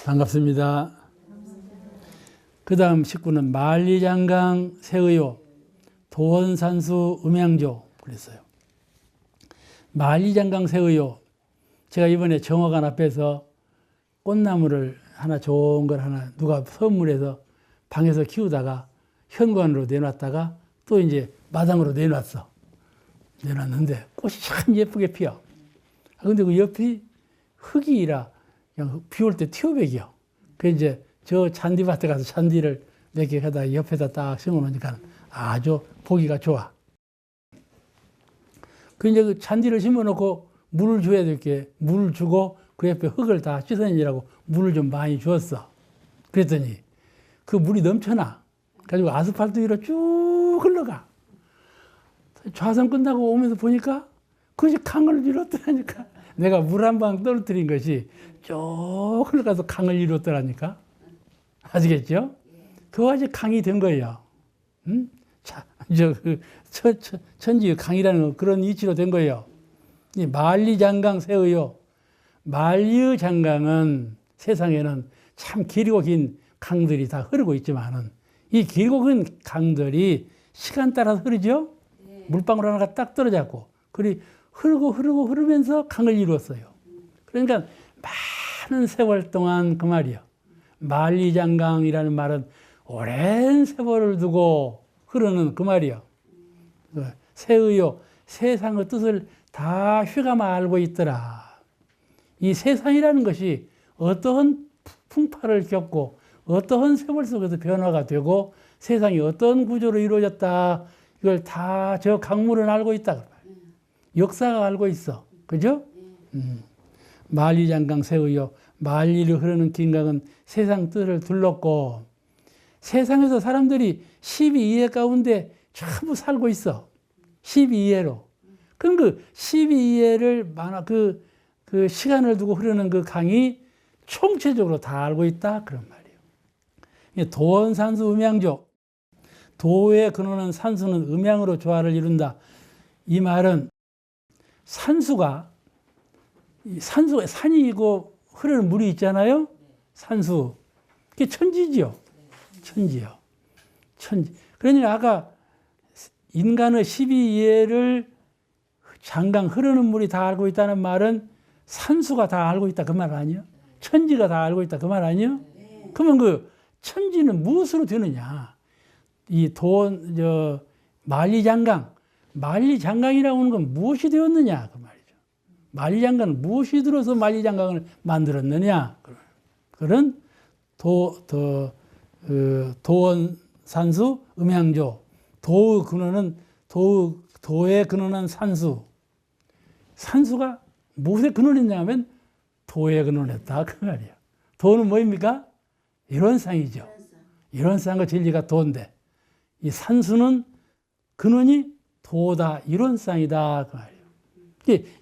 반갑습니다. 그 다음 식구는 만리장강 세의요 도원산수 음양조 그랬어요. 만리장강 세의요, 제가 이번에 정화관 앞에서 꽃나무를 하나 좋은 걸 하나 누가 선물해서 방에서 키우다가 현관으로 내놨다가 또 이제 마당으로 내놨는데 꽃이 참 예쁘게 피어. 근데 그 옆이 흙이라 그냥 비 올 때 티오백이요. 그 이제 저 잔디밭에 가서 잔디를 몇 개 하다 옆에다 딱 심어 놓으니까 아주 보기가 좋아. 그 이제 그 잔디를 심어 놓고 물을 줘야 될 게 물을 주고 그 옆에 흙을 다 씻어내라고 물을 좀 많이 주었어. 그랬더니 그 물이 넘쳐나. 가지고 아스팔트 위로 쭉 흘러가. 좌선 끝나고 오면서 보니까 그것이 강을 이뤘더라니까. 내가 물 한 방 떨어뜨린 것이 쭉 흘러가서 강을 이뤘더라니까. 아시겠죠? 그것이 강이 된 거예요. 자, 천지 강이라는 그런 이치로 된 거예요. 이 만리장강 세의요. 만리장강은 세상에는 참 길고 긴 강들이 다 흐르고 있지만은 이 길고 긴 강들이 시간 따라서 흐르죠? 네. 물방울 하나가 딱 떨어졌고, 그리 흐르면서 강을 이루었어요. 그러니까 많은 세월 동안 그 말이요. 만리장강이라는 말은 오랜 세월을 두고 흐르는 그 말이요. 세의요. 세상의 뜻을 다 휘감 알고 있더라. 이 세상이라는 것이 어떠한 풍파를 겪고 어떠한 세월 속에서 변화가 되고 세상이 어떤 구조로 이루어졌다. 이걸 다 저 강물은 알고 있다. 역사가 알고 있어. 그죠? 만리장강 세의요. 만리를 흐르는 긴 강은 세상 뜻을 둘렀고 세상에서 사람들이 12회 가운데 전부 살고 있어. 12회로. 그럼 그 12회를 그 시간을 두고 흐르는 그 강이 총체적으로 다 알고 있다. 그런 말이에요. 도원산수 음양조. 도의 근원은 산수는 음양으로 조화를 이룬다. 이 말은 산수가 산이고 흐르는 물이 있잖아요. 산수. 그게 천지지요. 천지요. 천지. 그러니까 아까 인간의 12예를 장강 흐르는 물이 다 알고 있다는 말은 산수가 다 알고 있다 그 말 아니에요? 천지가 다 알고 있다 그 말 아니에요? 그러면 그 천지는 무엇으로 되느냐? 이 만리장강이라고 하는 건 무엇이 되었느냐 그 말이죠. 만리장강은 무엇이 들어서 만리장강을 만들었느냐? 그런 도원산수 음양조. 도의 근원은 산수. 산수가 무엇에 근원했냐면 도에 근원했다 그 말이에요. 도는 뭐입니까? 이론상이죠. 이론상과 진리가 도인데 이 산수는 근원이 도다, 이론상이다 그 말이에요.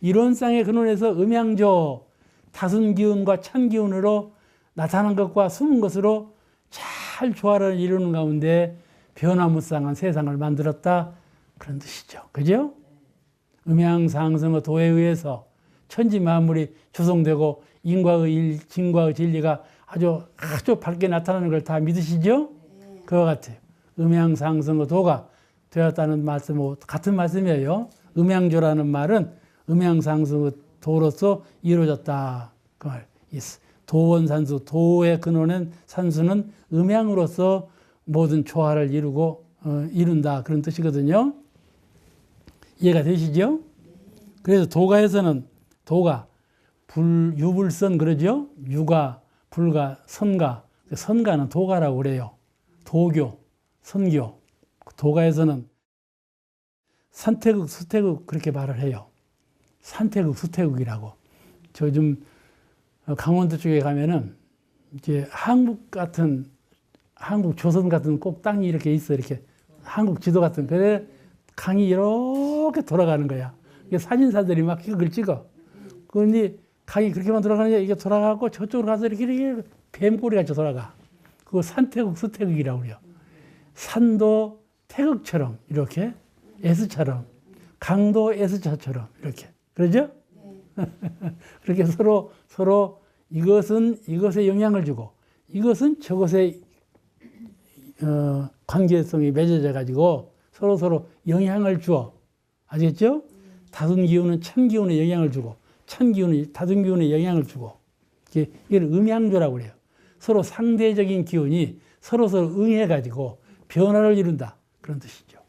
이론상의 근원에서 음양조, 다순기운과 찬기운으로 나타난 것과 숨은 것으로 잘 조화를 이루는 가운데 변화무쌍한 세상을 만들었다 그런 뜻이죠. 그죠? 음양상승의 도에 의해서 천지 만물이 조성되고 인과의 진과의 진리가 아주 밝게 나타나는 걸 다 믿으시죠? 그와 같아요. 음양상승의 도가 되었다는 말씀, 같은 말씀이에요. 음양조라는 말은 음양상승의 도로서 이루어졌다. 그 말. 도원산수, 도의 근원은 산수는 음양으로서 모든 조화를 이룬다. 그런 뜻이거든요. 이해가 되시죠? 그래서 도가에서는 도가 유불선 그러죠? 유가, 불가, 선가. 선가는 도가라고 그래요. 도교, 선교. 도가에서는 산태극, 수태극 그렇게 말을 해요. 산태극, 수태극이라고. 저 좀 강원도 쪽에 가면은 이제 한국 조선 같은 꼭 땅이 이렇게 있어. 이렇게 한국 지도 같은. 그래 강이 이렇게 돌아가는 거야. 이게 사진사들이 막 그걸 찍어. 그런데 강이 그렇게만 돌아가느냐 이게 돌아가고 저쪽으로 가서 이렇게 뱀꼬리 같이 돌아가. 그거 산태극, 수태극이라고 그래요. 산도 태극처럼 이렇게 S처럼, 강도 S자처럼 이렇게. 그러죠? 그렇게 서로 이것은 이것에 영향을 주고 이것은 저것에 관계성이 맺어져 가지고 서로 영향을 주어. 아시겠죠? 다른 기운은 찬 기운에 영향을 주고 찬 기운은 다른 기운에 영향을 주고 이걸 음양조라고 그래요. 서로 상대적인 기운이 서로 응해 가지고 변화를 이룬다. 그런 뜻이죠.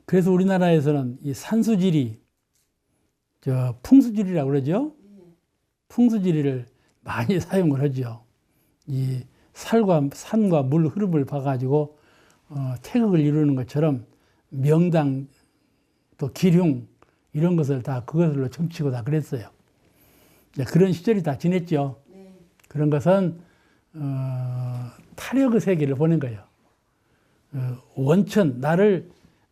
그래서 우리나라에서는 이 산수지리, 풍수지리라고 그러죠. 풍수지리를 많이 사용을 하죠. 이 산과 물 흐름을 봐가지고 태극을 이루는 것처럼 명당 또 기륭 이런 것을 다 그것으로 점치고 다 그랬어요. 그런 시절이 다 지냈죠. 그런 것은 타력의 세계를 보낸 거예요. 원천,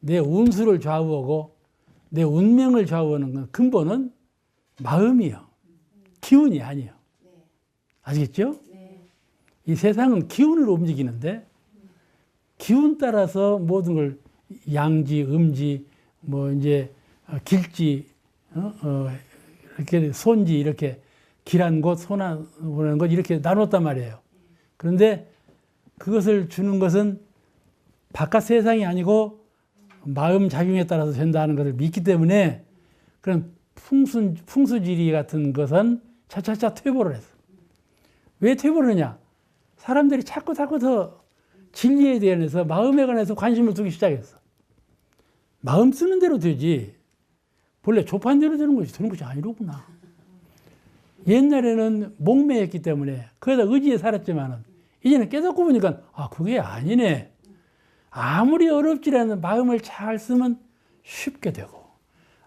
내 운수를 좌우하고 내 운명을 좌우하는 근본은 마음이요. 기운이 아니에요. 아시겠죠? 이 세상은 기운으로 움직이는데 기운 따라서 모든 걸 양지, 음지, 길지, 이렇게 손지, 이렇게 길한 곳, 손한 곳 이렇게 나눴단 말이에요. 그런데 그것을 주는 것은 바깥 세상이 아니고 마음 작용에 따라서 된다는 것을 믿기 때문에 그런 풍수지리 같은 것은 차차차 퇴보를 했어. 왜 퇴보를 하냐? 사람들이 자꾸 더 진리에 대해서 마음에 관해서 관심을 두기 시작했어. 마음 쓰는 대로 되지. 본래 조판대로 되는 것이 아니로구나. 옛날에는 목매였기 때문에 거기다 의지에 살았지만은 이제는 깨닫고 보니까 그게 아니네. 아무리 어렵지 않은 마음을 잘 쓰면 쉽게 되고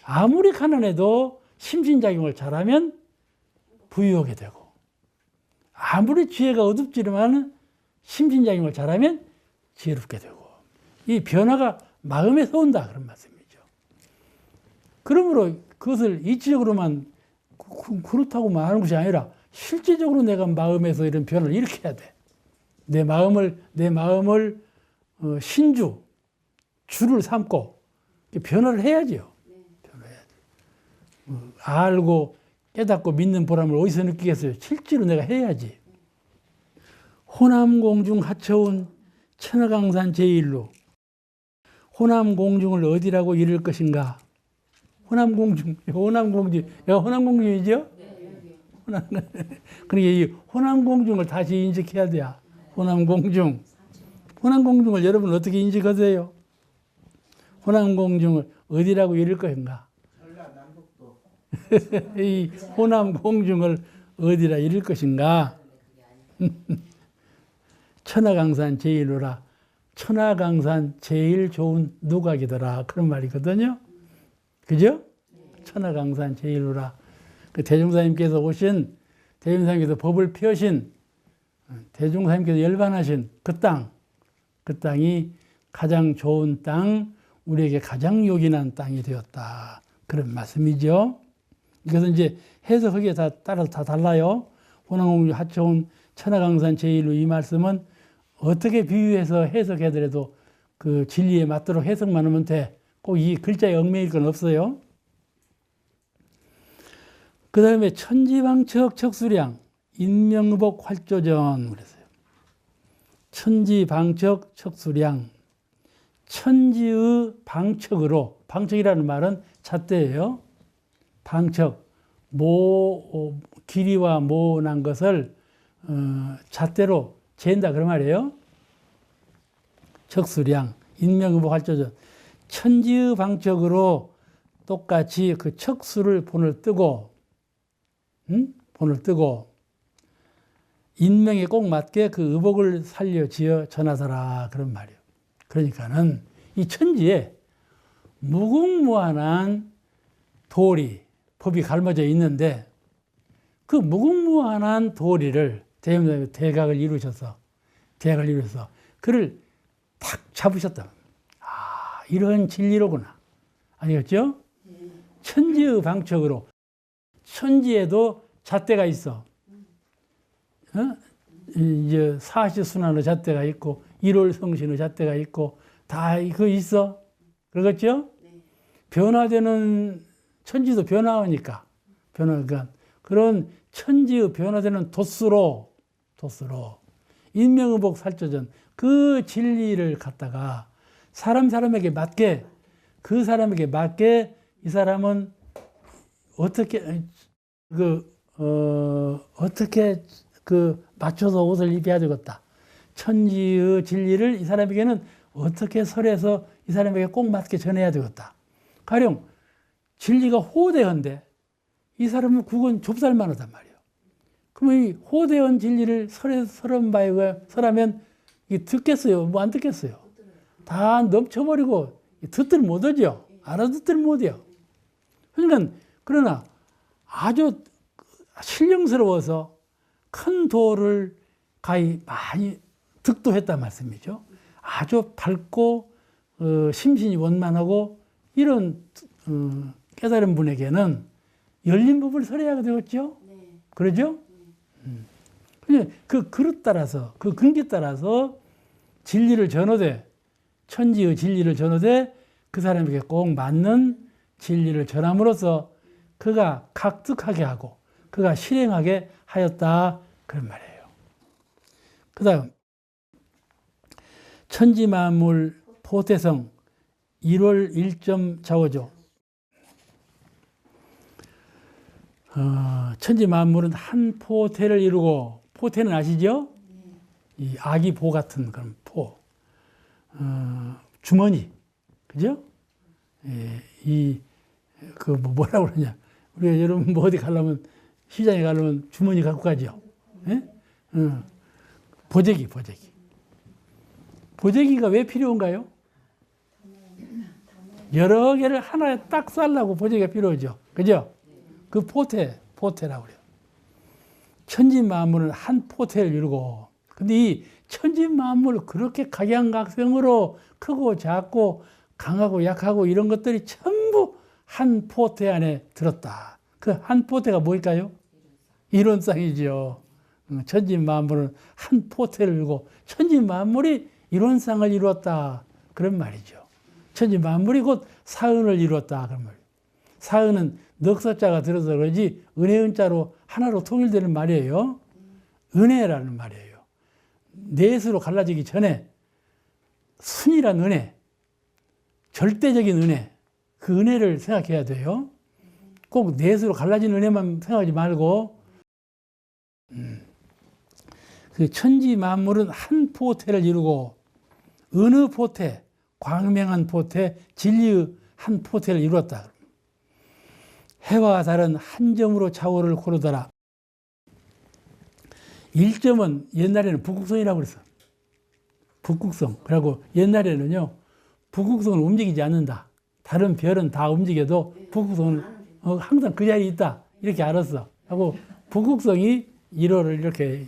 아무리 가난해도 심신작용을 잘하면 부유하게 되고 아무리 지혜가 어둡지만 심신작용을 잘하면 지혜롭게 되고 이 변화가 마음에서 온다 그런 말씀이죠. 그러므로 그것을 이치적으로만 그렇다고만 하는 것이 아니라 실제적으로 내가 마음에서 이런 변화를 일으켜야 돼. 내 마음을 주를 삼고 변화를 해야죠. 변화해야죠. 알고 깨닫고 믿는 보람을 어디서 느끼겠어요? 실제로 내가 해야지. 호남공중 하처운 천하강산 제1로 호남공중을 어디라고 이를 것인가? 호남공중이죠? 그러니까 이 호남공중을 다시 인식해야 돼요. 호남공중을 여러분 어떻게 인식하세요? 호남공중을 어디라고 이를 것인가? 이 호남공중을 어디라 이를 것인가? 천하강산 제1호라. 천하강산 제일 좋은 누각이더라. 그런 말이거든요. 그죠? 천하강산 제1호라. 그 대종사님께서 대종사님께서 법을 펴신, 대종사님께서 열반하신 그 땅이 가장 좋은 땅, 우리에게 가장 요긴한 땅이 되었다. 그런 말씀이죠. 이것은 이제 해석하기에 따라서 다 달라요. 호남공주 하처운 천하강산 제1호 이 말씀은 어떻게 비유해서 해석하더라도 그 진리에 맞도록 해석만 하면 돼. 꼭 이 글자에 얽매일 건 없어요. 그 다음에 천지방척 척수량 인명복 활조전 그랬어요. 천지방척 척수량 천지의 방척으로 방척이라는 말은 잣대예요. 방척 길이와 모난 것을 잣대로 재는다 그런 말이에요. 척수량 인명복 활조전 천지의 방척으로 똑같이 그 척수를 본을 뜨고 인명에 꼭 맞게 그 의복을 살려 지어 전하더라 그런 말이에요. 그러니까는 이 천지에 무궁무한한 도리, 법이 갈라져 있는데 그 무궁무한한 도리를 대각을 이루셔서 그를 탁 잡으셨다. 이런 진리로구나. 아니겠죠? 천지의 방척으로 천지에도 잣대가 있어. 이제 사시순환의 잣대가 있고 일월성신의 잣대가 있고 다 그거 있어. 그렇겠죠? 변화되는 천지도 변화하니까. 그런 천지의 변화되는 도수로 인명의복 살조전 그 진리를 갖다가 사람에게 맞게 그 사람에게 맞게 이 사람은 어떻게 맞춰서 옷을 입어야 되겠다. 천지의 진리를 이 사람에게는 어떻게 설해서 이 사람에게 꼭 맞게 전해야 되겠다. 가령 진리가 호대한데 이 사람은 국은 좁쌀만 하단 말이에요. 그러면 이 호대한 진리를 설하면 듣겠어요? 뭐 안 듣겠어요? 다 넘쳐버리고 듣들 못하죠. 알아듣들 못해요. 그러나 아주 신령스러워서 큰 도를 가히 많이 득도했단 말씀이죠. 아주 밝고 심신이 원만하고 이런 깨달은 분에게는 열린 법을 설해야 되겠죠. 네. 그러죠? 그 그릇 따라서 그 근기 따라서 진리를 전하되 천지의 진리를 전하되 그 사람에게 꼭 맞는 진리를 전함으로써 그가 각득하게 하고 그가 실행하게 하였다 그런 말이에요. 그 다음 천지만물 포태성 1월 1점 좌우죠. 천지만물은 한 포태를 이루고, 포태는 아시죠? 이 아기 보 같은 그런 포, 주머니, 그죠? 뭐라고 그러냐. 우리가 여러분 뭐 어디 가려면, 시장에 가려면 주머니 갖고 가죠. 예? 보재기. 보재기가 왜 필요한가요? 여러 개를 하나에 딱 쌀라고 보재기가 필요하죠. 그죠? 그 포태라고 그래요. 천지만물은 한 포태를 이루고, 근데 이 천지만물 그렇게 각양각색으로 크고 작고 강하고 약하고 이런 것들이 전부 한 포태 안에 들었다. 그 한 포태가 뭘까요? 이론상이죠. 천지만물은 한 포태를 이루고 천지만물이 이론상을 이루었다. 그런 말이죠. 천지만물이 곧 사은을 이루었다. 그런 말이에요. 사은은 넉서자가 들어서 그러지 은혜은자로 하나로 통일되는 말이에요. 은혜라는 말이에요. 넷으로 갈라지기 전에 순이란 은혜, 절대적인 은혜, 그 은혜를 생각해야 돼요. 꼭 넷으로 갈라진 은혜만 생각하지 말고 그 천지 만물은 한 포태를 이루고 어느 포태, 광명한 포태, 진리의 한 포태를 이루었다. 해와 달은 한 점으로 좌우를 고르더라. 1점은 옛날에는 북극성이라고 그랬어. 북극성. 그리고 옛날에는요, 북극성은 움직이지 않는다. 다른 별은 다 움직여도 북극성은 항상 그 자리에 있다. 이렇게 알았어. 하고 북극성이 1호를 이렇게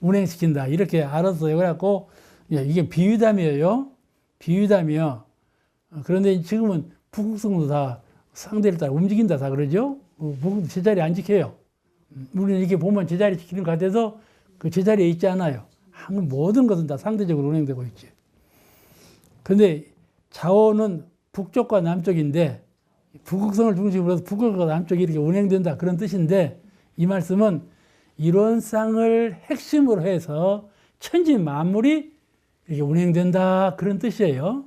운행시킨다. 이렇게 알았어요. 그래갖고 이게 비유담이에요. 비유담이요. 그런데 지금은 북극성도 다 상대를 따라 움직인다. 다 그러죠. 북극성 제자리 안 지켜요. 우리는 이렇게 보면 제자리 지키는 것 같아서 그 제자리에 있지 않아요. 모든 것은 다 상대적으로 운행되고 있지. 그런데 자원은 북쪽과 남쪽인데 북극성을 중심으로 해서 북극과 남쪽이 이렇게 운행된다. 그런 뜻인데 이 말씀은 이론상을 핵심으로 해서 천지 만물이 이렇게 운행된다. 그런 뜻이에요.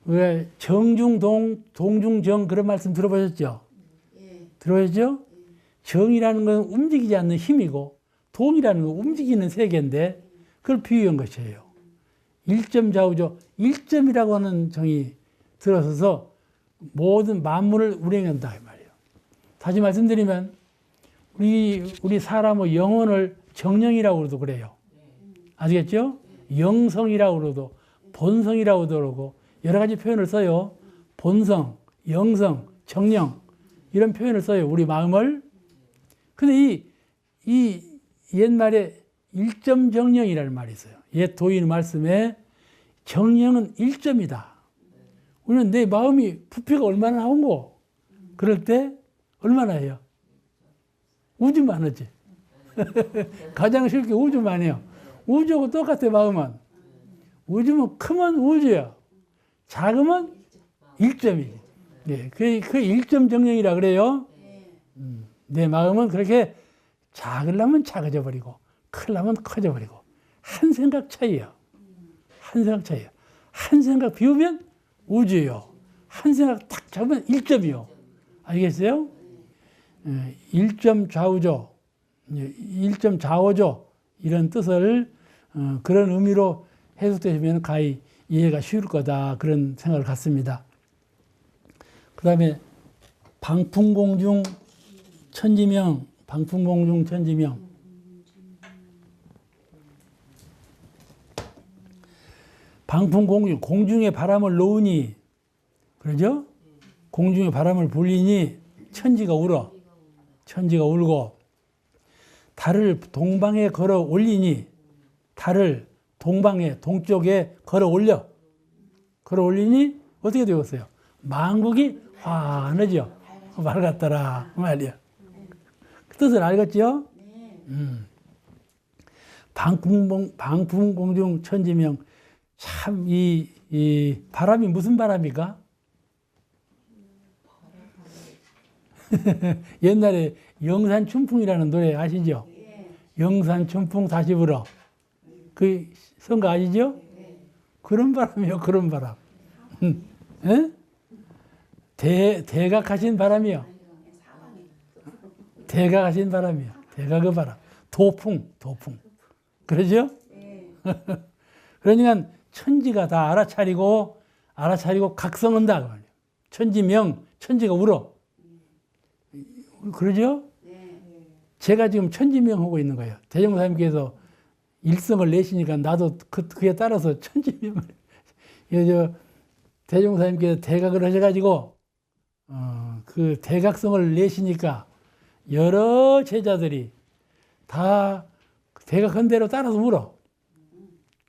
왜 정중동, 동중정 그런 말씀 들어보셨죠? 들어보셨죠? 정이라는 건 움직이지 않는 힘이고 동이라는 건 움직이는 세계인데 그걸 비유한 것이에요. 1점 좌우죠. 1점이라고 하는 정이 들어서서 모든 만물을 운행한다 이 말이에요. 다시 말씀드리면 우리 사람의 영혼을 정령이라고도 그래요. 아시겠죠? 영성이라고 그러도 본성이라고도 그러고 여러 가지 표현을 써요. 본성, 영성, 정령 이런 표현을 써요. 우리 마음을. 근데 이 옛말에 1점 정령이라는 말이 있어요. 옛 도인 말씀에 정령은 1점이다. 우리는 내 마음이 부피가 얼마나 나온고 그럴 때 얼마나 해요? 우주만 하지. 가장 쉽게 우주만 해요. 우주하고 똑같아 마음은. 우주면 크면 우주야. 작으면 1점이지. 예, 그 일점 정령이라 그래요. 내 마음은 그렇게 작으려면 작아져 버리고 크려면 커져 버리고 한 생각 차이요. 한 생각 차이요. 한 생각 비우면 우주요. 한 생각 딱 잡으면 일점이요. 알겠어요? 일점 좌우죠. 일점 좌우죠. 이런 뜻을 그런 의미로 해석되시면 가히 이해가 쉬울 거다. 그런 생각을 갖습니다. 그 다음에 방풍공중 천지명, 방풍공중 천지명. 방풍공중, 공중에 바람을 놓으니, 그러죠? 공중에 바람을 불리니 천지가 울어. 천지가 울고, 달을 동방에 걸어 올리니, 달을 동방에, 동쪽에 걸어 올려. 걸어 올리니 어떻게 되었어요? 만국이 환하죠. 맑았더라. 그 말이야. 그 뜻을 알겠죠? 방풍공중 천지명. 참, 이 바람이 무슨 바람입니까? 옛날에 영산춘풍이라는 노래 아시죠? 영산춘풍 다시 불어. 그 선거 아시죠? 그런 바람이요, 그런 바람. 대각하신 바람이요. 대각하신 바람이요. 대각 그 바람. 도풍. 그러죠? 그러니까 천지가 다 알아차리고 각성한다. 천지명, 천지가 울어. 그러죠? 제가 지금 천지명 하고 있는 거예요. 대종사님께서 일성을 내시니까 나도 그에 따라서 천지명을. 대종사님께서 대각을 하셔가지고, 그 대각성을 내시니까 여러 제자들이 다 대각한 대로 따라서 울어.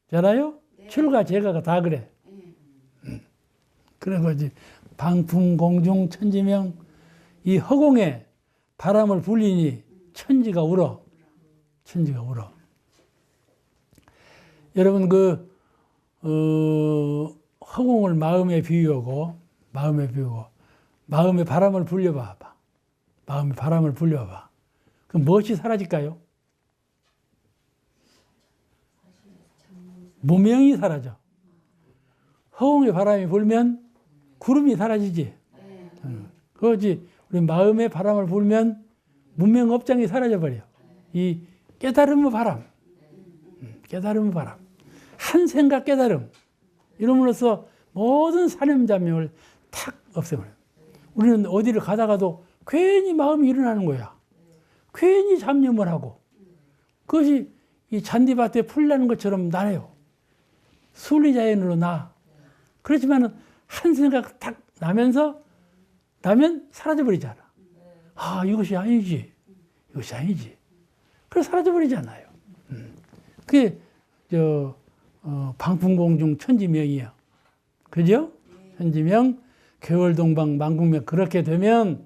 잖아요? 출가 제가가 다 그래. 그래서 이제 방풍공중 천지명, 이 허공에 바람을 불리니 천지가 울어. 천지가 울어. 여러분 허공을 마음에 비우고 마음에 바람을 불려봐. 마음에 바람을 불려봐. 그럼 무엇이 사라질까요? 무명이 사라져. 허공에 바람이 불면 구름이 사라지지. 그거지. 우리 마음에 바람을 불면 문명업장이 사라져버려. 이 깨달음의 바람. 깨달음의 바람. 한 생각 깨달음. 이름으로써 모든 사념자명을 탁 없애버려요. 우리는 어디를 가다가도 괜히 마음이 일어나는 거야. 괜히 잡념을 하고. 그것이 이 잔디밭에 풀 나는 것처럼 나네요. 순리자연으로 나. 그렇지만 한 생각 딱 나면 사라져버리잖아. 아, 이것이 아니지. 이것이 아니지. 그래서 사라져버리잖아요. 그게, 방풍공중 천지명이야. 그죠? 천지명, 개월동방 만국명. 그렇게 되면,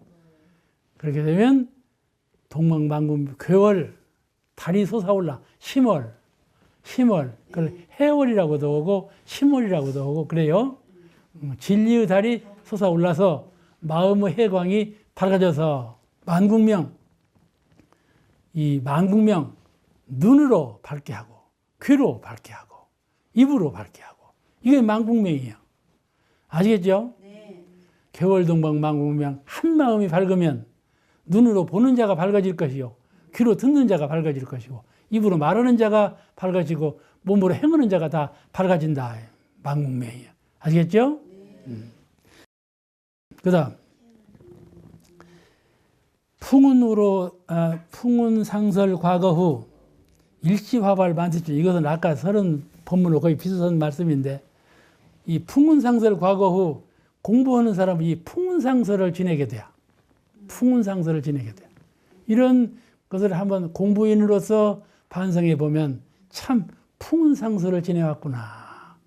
동방만국, 개월, 달이 솟아올라. 심월. 그걸 해월이라고도 하고, 심월이라고도 하고, 그래요. 진리의 달이 솟아올라서 마음의 해광이 밝아져서 만국명, 이 만국명, 눈으로 밝게 하고, 귀로 밝게 하고, 입으로 밝게 하고, 이게 만국명이에요. 아시겠죠? 네. 개월동방 만국명, 한 마음이 밝으면 눈으로 보는 자가 밝아질 것이요, 귀로 듣는 자가 밝아질 것이고, 입으로 말하는 자가 밝아지고, 몸으로 행하는 자가 다 밝아진다. 만국명이에요. 아시겠죠? 네. 그 다음, 풍운상설 과거 후 일시화발 만티주. 이것은 아까 서른 본문으로 거의 비슷한 말씀인데, 이 풍운상설 과거 후 공부하는 사람은 이 풍운상설을 지내게 돼요. 풍운상설을 지내게 돼요. 이런 것을 한번 공부인으로서 반성해 보면 참 풍운상설을 지내왔구나.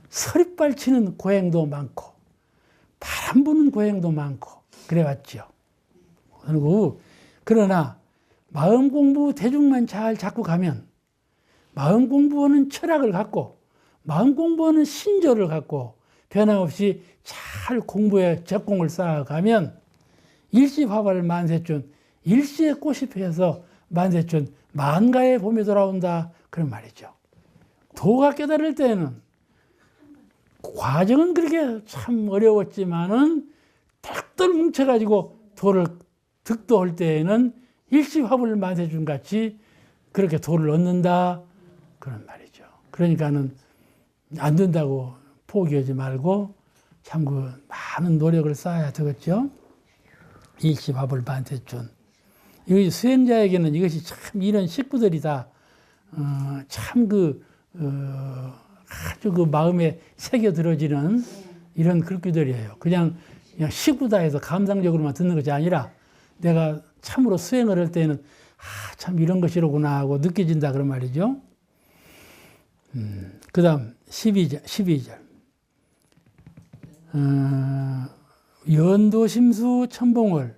서리빨 치는 고행도 많고 바람 부는 고행도 많고 그래왔죠. 그리고 그러나 마음 공부 대중만 잘 잡고 가면, 마음 공부하는 철학을 갖고, 마음 공부하는 신조를 갖고 변함없이 잘 잘 공부에 적공을 쌓아가면 일시화발 만세춘, 일시에 꽃이 피어서 만세춘, 만가의 봄이 돌아온다. 그런 말이죠. 도가 깨달을 때는 과정은 그렇게 참 어려웠지만은 탁들 뭉쳐가지고 도를 득도할 때에는 일시화발 만세춘 같이 그렇게 도를 얻는다. 그런 말이죠. 그러니까는 안 된다고 포기하지 말고 참 그 많은 노력을 쌓아야 되겠죠. 일시화발 만세춘. 이 수행자에게는 이것이 참 이런 식구들이 다 참 아주 그 마음에 새겨 들어지는 이런 글귀들이에요. 그냥 식구다 해서 감상적으로만 듣는 것이 아니라 내가 참으로 수행을 할 때는 참 이런 것이로구나 하고 느껴진다 그런 말이죠. 그 다음 12절. 연도심수 천봉을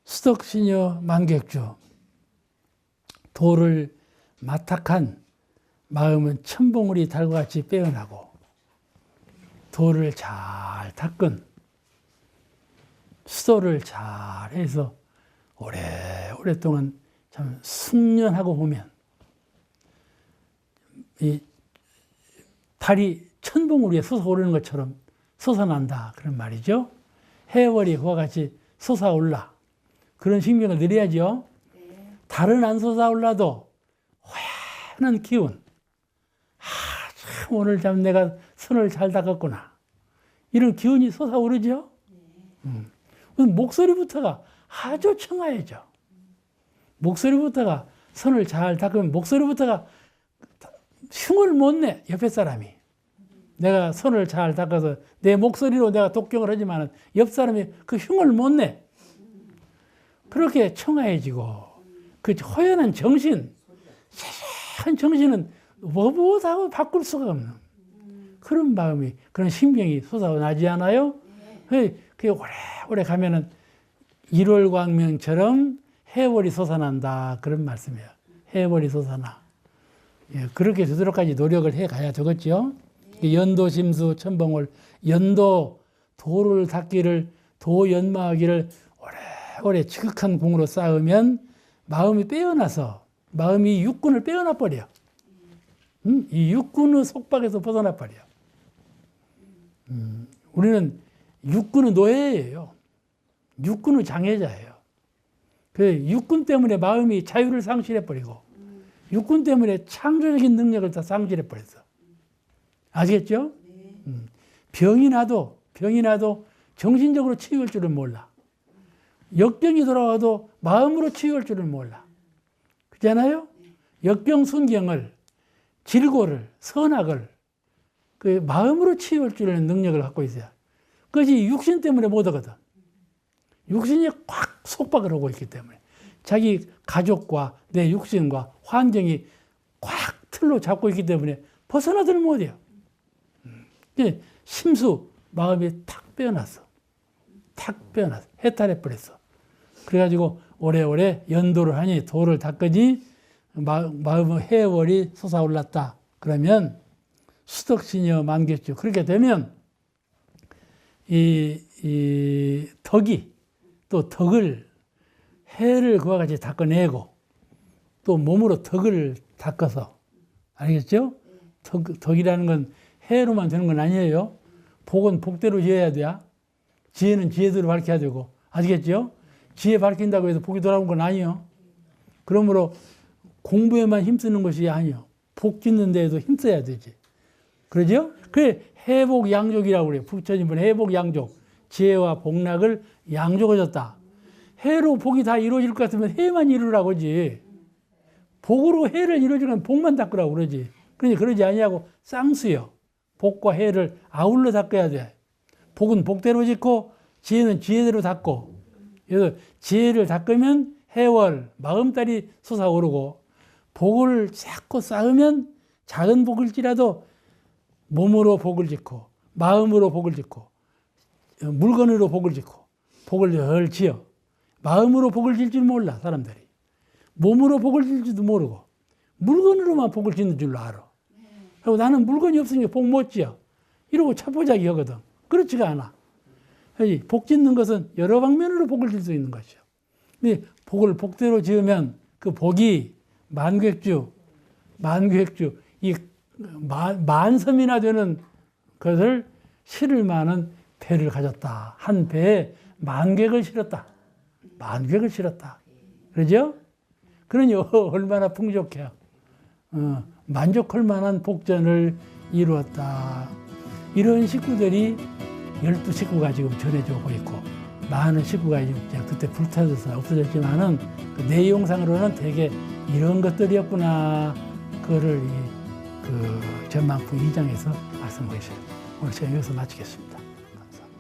수덕시녀 만객주. 도를 마탁한 마음은 천봉우리 달과 같이 빼어나고 도를 잘 닦은 수도를 잘 해서 오랫동안 참 숙련하고 보면 이 달이 천봉우리에 솟아오르는 것처럼 솟아난다 그런 말이죠. 해월이 그와 같이 솟아올라 그런 신경을 내려야죠. 달은 안 솟아올라도 환한 기운. 참 오늘 참 내가 선을 잘 닦았구나. 이런 기운이 솟아오르죠. 목소리부터가 아주 청아해져. 목소리부터가 선을 잘 닦으면 목소리부터가 흉을 못 내. 옆에 사람이. 내가 선을 잘 닦아서 내 목소리로 내가 독경을 하지만 옆 사람이 그 흉을 못 내. 그렇게 청아해지고 그 허연한 정신, 세세한 정신은 뭐보다도 바꿀 수가 없는 그런 마음이, 그런 신경이 솟아나지 않아요? 그게 오래 가면은 1월 광명처럼 해월이 솟아난다. 그런 말씀이에요. 해월이 솟아나. 예, 그렇게 되도록까지 노력을 해 가야 되겠죠. 연도심수 천봉을, 연도, 도를 닦기를, 도 연마하기를 오래 지극한 공으로 쌓으면 마음이 빼어나서, 마음이 육군을 빼어나 버려. 이 육군의 속박에서 벗어나 버려. 우리는 육군의 노예예요. 육군의 장애자예요. 그 육군 때문에 마음이 자유를 상실해 버리고, 육군 때문에 창조적인 능력을 다 상실해 버렸어. 아시겠죠? 병이 나도 정신적으로 치유할 줄을 몰라. 역병이 돌아와도 마음으로 치유할 줄을 몰라. 그렇잖아요? 역병순경을, 질고를, 선악을 그 마음으로 치유할 줄 아는 능력을 갖고 있어요. 그것이 육신 때문에 못 하거든. 육신이 꽉 속박을 하고 있기 때문에. 자기 가족과 내 육신과 환경이 꽉 틀로 잡고 있기 때문에 벗어나들 못해요. 심수, 마음이 탁 빼어났어. 탁 빼어났어. 해탈해버렸어. 그래가지고 오래오래 연도를 하니 도를 닦으니 마음의 해월이 솟아올랐다. 그러면 수덕시녀 만객주. 그렇게 되면 이 덕이 또 덕을, 해를 그와 같이 닦아내고 또 몸으로 덕을 닦아서, 알겠죠? 덕이라는 건 해로만 되는 건 아니에요. 복은 복대로 지어야 돼. 지혜는 지혜대로 밝혀야 되고, 아시겠죠? 지혜 밝힌다고 해서 복이 돌아오는 건 아니에요. 그러므로 공부에만 힘쓰는 것이 아니에요. 복 짓는 데에도 힘써야 되지. 그러죠? 그래 해복 양족이라고 그래요. 부처님은 해복 양족, 지혜와 복락을 양족하셨다. 해로 복이 다 이루어질 것 같으면 해만 이루라고 하지. 복으로 해를 이루어지면 복만 닦으라고 그러지. 그러니 그러지 아니하고 쌍수요. 복과 해를 아울러 닦아야 돼. 복은 복대로 짓고 지혜는 지혜대로 닦고. 그래서 지혜를 닦으면 해월, 마음달이 솟아오르고, 복을 쌓고 쌓으면 작은 복일지라도 몸으로 복을 짓고, 마음으로 복을 짓고, 물건으로 복을 짓고, 복을 열 지어. 마음으로 복을 질 줄 몰라, 사람들이. 몸으로 복을 질지도 모르고, 물건으로만 복을 짓는 줄로 알아. 그리고 나는 물건이 없으니까 복 못 지어. 이러고 차보자기 하거든. 그렇지가 않아. 복 짓는 것은 여러 방면으로 복을 질 수 있는 것이죠. 근데 복을 복대로 지으면 그 복이 만객주, 이 만섬이나 되는 것을 실을 만한 배를 가졌다. 한 배에 만객을 실었다. 만객을 실었다. 그러죠? 그러니 얼마나 풍족해요. 만족할 만한 복전을 이루었다. 이런 식구들이 12식구가 지금 전해져 오고 있고, 많은 식구가 지금 그때 불타져서 없어졌지만은 그 내용상으로는 되게 이런 것들이었구나. 그거를 그 전망품 2장에서 말씀하고 계세요. 오늘 제가 여기서 마치겠습니다. 감사합니다.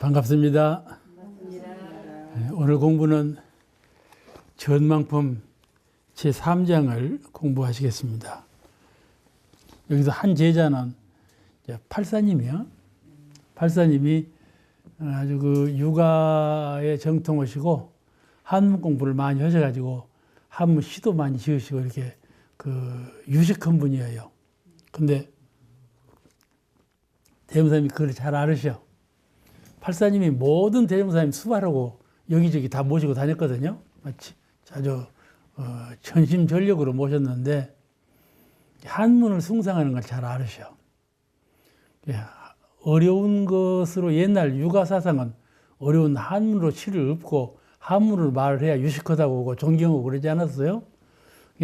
반갑습니다. 오늘 공부는 전망품 제3장을 공부하시겠습니다. 여기서 한 제자는 팔사님이요. 팔사님이 아주 그 육아에 정통하시고 한문 공부를 많이 하셔가지고 한문 시도 많이 지으시고 이렇게 그 유식한 분이에요. 근데 대무사님이 그걸 잘 알으셔. 팔사님이 모든 대종사님 수발하고 여기저기 다 모시고 다녔거든요. 마치 아주 전심전력으로 모셨는데 한문을 숭상하는 걸 잘 알으셔. 어려운 것으로 옛날 육아사상은 어려운 한문으로 시를 읊고 한문으로 말을 해야 유식하다고 하고 존경하고 그러지 않았어요?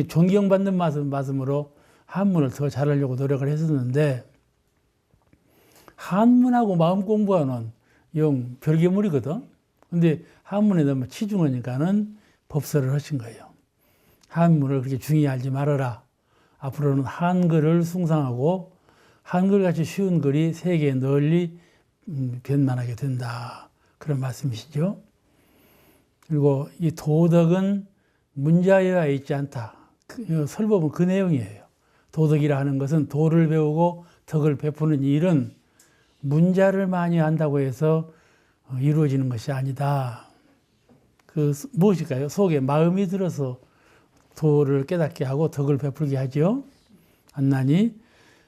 존경받는 말씀으로 한문을 더 잘하려고 노력을 했었는데 한문하고 마음 공부하는 영 별개물이거든. 근데 한문에 너무 치중하니까는 법설을 하신 거예요. 한문을 그렇게 중히 알지 말아라. 앞으로는 한글을 숭상하고 한글같이 쉬운 글이 세계에 널리 변만하게 된다. 그런 말씀이시죠. 그리고 이 도덕은 문자여야 있지 않다. 설법은 그 내용이에요. 도덕이라 하는 것은 도를 배우고 덕을 베푸는 일은 문자를 많이 한다고 해서 이루어지는 것이 아니다. 그 무엇일까요? 속에 마음이 들어서 도를 깨닫게 하고 덕을 베풀게 하죠. 안나니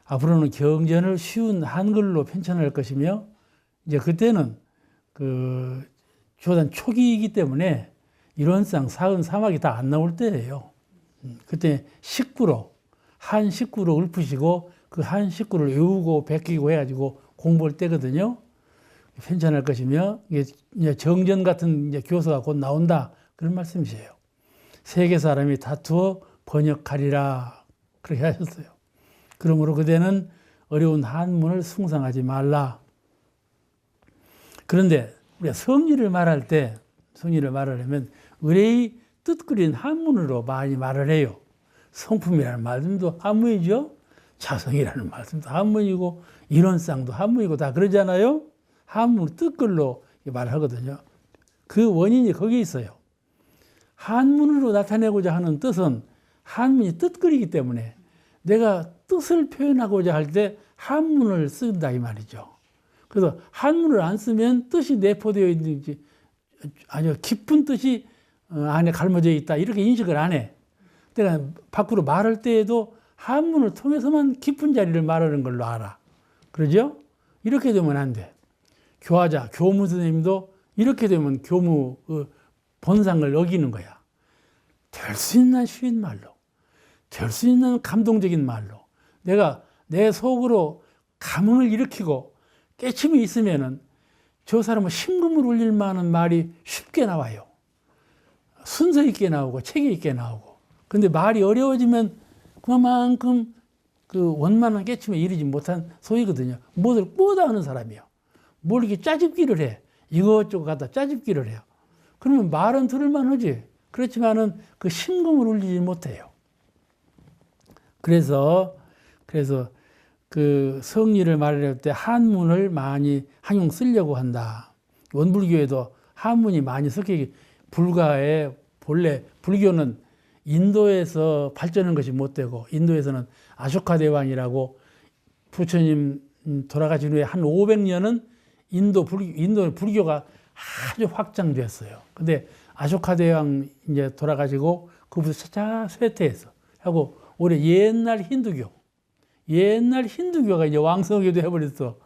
앞으로는 경전을 쉬운 한글로 편찬할 것이며 이제 그때는 그 조단 초기이기 때문에 이론상 사은 사막이 다 안 나올 때예요. 그때 식구로 한 식구로 읊으시고 그 한 식구를 외우고 베끼고 해가지고 공부할 때거든요. 편찬할 것이며 이제 정전 같은 이제 교서가 곧 나온다 그런 말씀이세요. 세계 사람이 다투어 번역하리라 그렇게 하셨어요. 그러므로 그대는 어려운 한문을 숭상하지 말라. 그런데 우리가 성리를 말하려면 의뢰의 뜻그린 한문으로 많이 말을 해요. 성품이라는 말씀도 한문이죠. 자성이라는 말씀도 한문이고 이론상도 한문이고 다 그러잖아요. 한문 뜻글로 말하거든요. 그 원인이 거기에 있어요. 한문으로 나타내고자 하는 뜻은 한문이 뜻글이기 때문에 내가 뜻을 표현하고자 할 때 한문을 쓴다 이 말이죠. 그래서 한문을 안 쓰면 뜻이 내포되어 있는지 아주 깊은 뜻이 안에 갈무져 있다 이렇게 인식을 안 해. 내가 밖으로 말할 때에도 한문을 통해서만 깊은 자리를 말하는 걸로 알아. 그러죠? 이렇게 되면 안 돼. 교화자, 교무 선생님도 이렇게 되면 교무 본상을 어기는 거야. 될 수 있는 쉬운 말로, 될 수 있는 감동적인 말로 내가 내 속으로 감흥을 일으키고 깨침이 있으면은 저 사람은 심금을 울릴 만한 말이 쉽게 나와요. 순서 있게 나오고 체계 있게 나오고. 근데 말이 어려워지면 그만큼 그 원만한 깨침에 이르지 못한 소이거든요. 뭐를 뽀다 하는 사람이요. 뭘 이렇게 짜집기를 해. 이것저것 갖다 짜집기를 해요. 그러면 말은 들을만 하지. 그렇지만은 그 심금을 울리지 못해요. 그래서 그 성리를 말할 때 한문을 많이 항용 쓰려고 한다. 원불교에도 한문이 많이 섞이기, 불가에 본래 불교는 인도에서 발전한 것이 못 되고, 인도에서는 아쇼카 대왕이라고 부처님 돌아가신 후에 한 500년은 인도 불교가 아주 확장됐어요. 근데 아쇼카 대왕 이제 돌아가시고 그부터 차차 쇠퇴해서 하고 올해 옛날 힌두교가 이제 왕성하게도 해버렸어.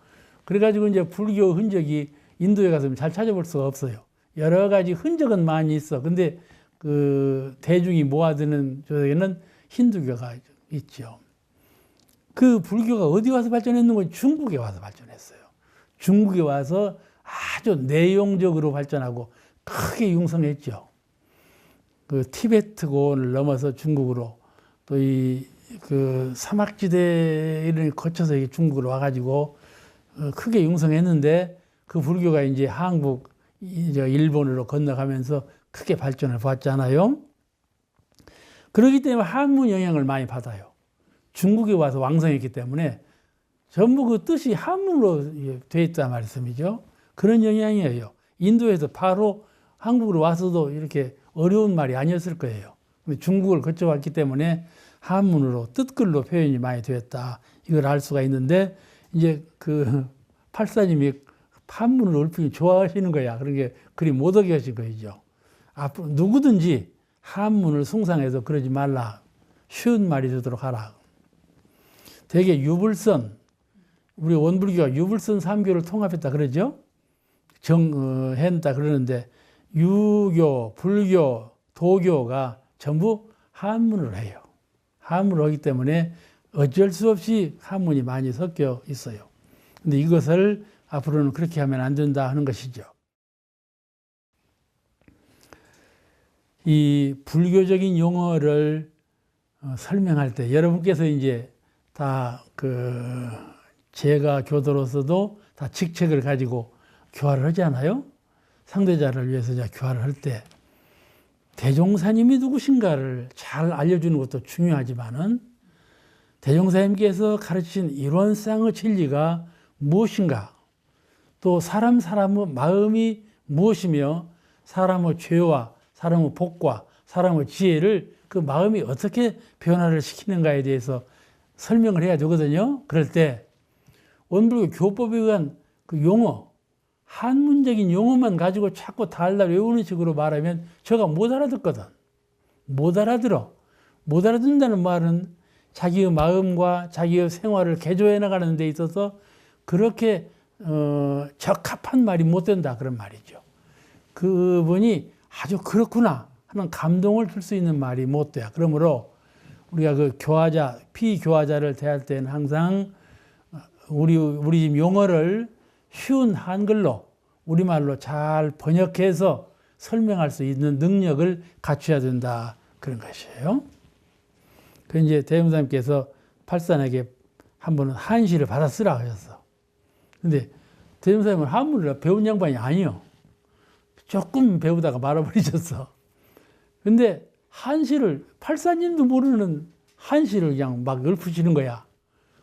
그래가지고 이제 불교 흔적이 인도에 가서 잘 찾아볼 수가 없어요. 여러 가지 흔적은 많이 있어. 근데 그 대중이 모아드는 쪽에는 힌두교가 있죠. 그 불교가 어디 와서 발전했는 건 중국에 와서 발전했어요. 중국에 와서 아주 내용적으로 발전하고 크게 융성했죠. 그 티베트권을 넘어서 중국으로 또 그 사막지대를 거쳐서 중국으로 와가지고 크게 융성했는데 그 불교가 이제 한국, 이제 일본으로 건너가면서 크게 발전을 보았잖아요. 그렇기 때문에 한문 영향을 많이 받아요. 중국에 와서 왕성했기 때문에 전부 그 뜻이 한문으로 되어 있단 말씀이죠. 그런 영향이에요. 인도에서 바로 한국으로 와서도 이렇게 어려운 말이 아니었을 거예요. 중국을 거쳐왔기 때문에 한문으로 뜻글로 표현이 많이 되었다. 이걸 알 수가 있는데 이제 그 팔사님이 한문을 얼핏 좋아하시는 거야. 그런 게 그리 못하게 하신 거죠. 앞으로 누구든지 한문을 숭상해서 그러지 말라. 쉬운 말이 되도록 하라. 되게 유불선, 우리 원불교가 유불선 3교를 통합했다 그러죠. 했다 그러는데 유교, 불교, 도교가 전부 한문을 해요. 한문을 하기 때문에 어쩔 수 없이 한문이 많이 섞여 있어요. 근데 이것을 앞으로는 그렇게 하면 안 된다 하는 것이죠. 이 불교적인 용어를 설명할 때 여러분께서 이제 다 제가 교도로서도 다 직책을 가지고 교화를 하잖아요. 상대자를 위해서 교화를 할 때 대종사님이 누구신가를 잘 알려주는 것도 중요하지만은 대종사님께서 가르치신 이론상의 진리가 무엇인가, 또 사람의 마음이 무엇이며 사람의 죄와 사람의 복과 사람의 지혜를 그 마음이 어떻게 변화를 시키는가에 대해서 설명을 해야 되거든요. 그럴 때 원불교 교법에 의한 그 용어, 한문적인 용어만 가지고 자꾸 달달 외우는 식으로 말하면 제가 못 알아듣거든. 못 알아들어. 못 알아듣는다는 말은 자기의 마음과 자기의 생활을 개조해 나가는 데 있어서 그렇게 적합한 말이 못 된다 그런 말이죠. 그분이 아주 그렇구나 하는 감동을 줄 수 있는 말이 못 돼요. 그러므로 우리가 그 교화자, 피교화자를 대할 때는 항상 우리 집 용어를 쉬운 한글로 우리말로 잘 번역해서 설명할 수 있는 능력을 갖춰야 된다 그런 것이에요. 그 이제 대웅사님께서 팔산에게 한 번은 한시를 받아 쓰라 하셨어. 근데 대웅사님은 한문을 배운 양반이 아니요. 조금 배우다가 말아버리셨어. 근데 한시를 팔사님도 모르는 한시를 그냥 막 읊으시는 거야.